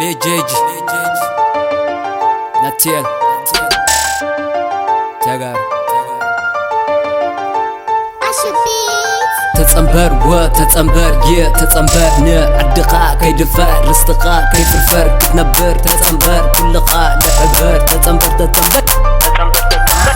ليجيج ناتيل تاغار تتصنبر وتتصنبر تتصنبر عدقا كيدفر رستقا كيفرفر كتنبر تتصنبر كلقا لعبر تتصنبر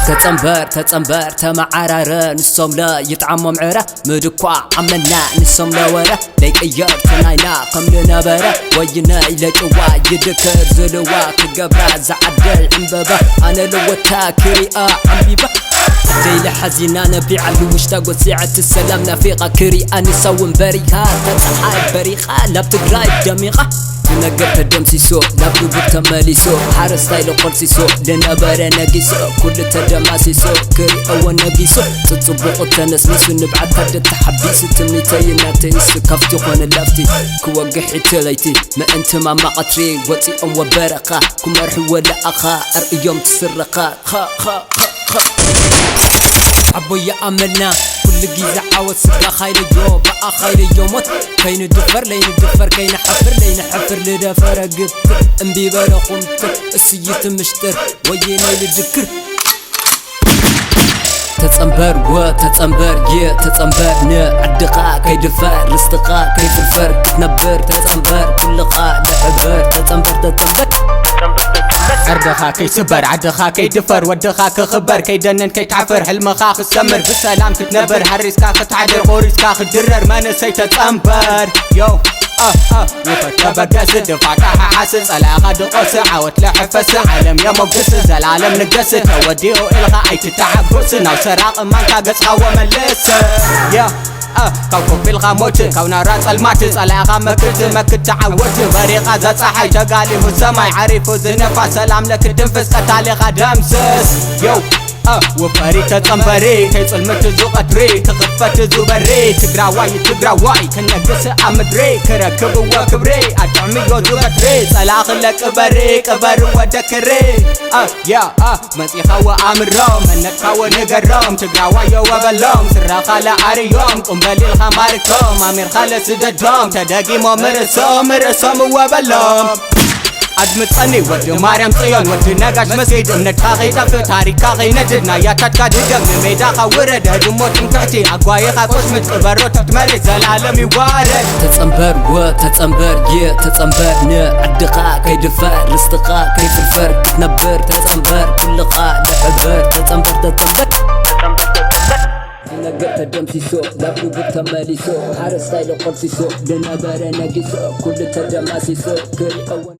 تتصنبر تمعرر نسوم لا يتعمم عرا مدكوا عملنا نسوم لا ورا ليك ايار تناينا قمنا برا وينا الى جوا يدكر زلوا كقبرا زعدل عنببا انا لوتا كريئة عمبيبا ليلة حزينة نبيع المشتاق وسعة السلام نفيقة كريئة نسوم بريقة تتصحاب بريقة لا بتقرايب دميقة نقرت الدم سيسو لابدو بتمالي سو حارس تايلو قول سيسو لنا برا نقيسو كل تدما سيسو كري اول نقيسو تتصبق التنس نسو نبعد تد التحبيس تمنيتي ناتيس كفتي خون اللافتي كوقحي تليتي ما انت ما قطري وطي ام وبرقة كمرح ولا اخا ارقي يوم تسرقا خا خا خا عبو يا املنا كل جيزة عاود سقا خايل جو بقى خايل يوموت كاين الدفر لين الدفر كاين حفر لين حفر لدفر قفر انبي بلا قمتر السيت مشتر ويني للذكر تتصنبر وتتصنبر تتصنبر عدقا كيدفر رستقا كيفرفر كتنبر تتصنبر كلقا لعبر تتصنبر عردخا كيسبر عدخا كيدفر ودخا كخبر كيدنن كيتعفر حلمخا خسمر بسلام كتنبر حريسكا كتعدر قوريسكا خدرر ما نسيت تتصنبر يو وفتبر قس دفعتها حاسس علاقة دقوس عاوت لحفس عالم يا مقص زالعالم نقص توديو إلغا أي تتعبس ناو سراق مانكا قصقا وملس يا كوكب بالغاموت كونا راس الماتس علاقة مكت تعودت بريقة زاد صحي تقالي السماي عريفو زنفا سلام لك تنفس قتالي غدامسس يو وفري تتصنبري كيصلمت زوقتري تغفت زوبري تقراواي كنقص امدري كركب وكبري ادعمي زوقتري صلاخ لك بري قبر ودكري يا مسيخا وامرهم منكا ونقرهم تقراواي وبلهم سراخا لعريهم قنبلي الخماركم امير خالص ددهم تدقيمو مرسوم وبلهم أدمت أني ود مريم صيون ود نجاش مسجد من التاريخ في تاريخ غيندنا يا تتكاد دم ميدا خورد هجموت مكتي أقوى خاطش متقبرت تملي زالعالم يوارد تتصنبر وتتصنبر تتصنبر عدقا كيدفر رستقا كيفرفر كتنبر تتصنبر كلقا لعبر تتصنبر نقرت الدم سيسو لابدو بتمالي سو حارس تايلو قول سيسو لنا برا نقيسو كل تدما سيسو كري اول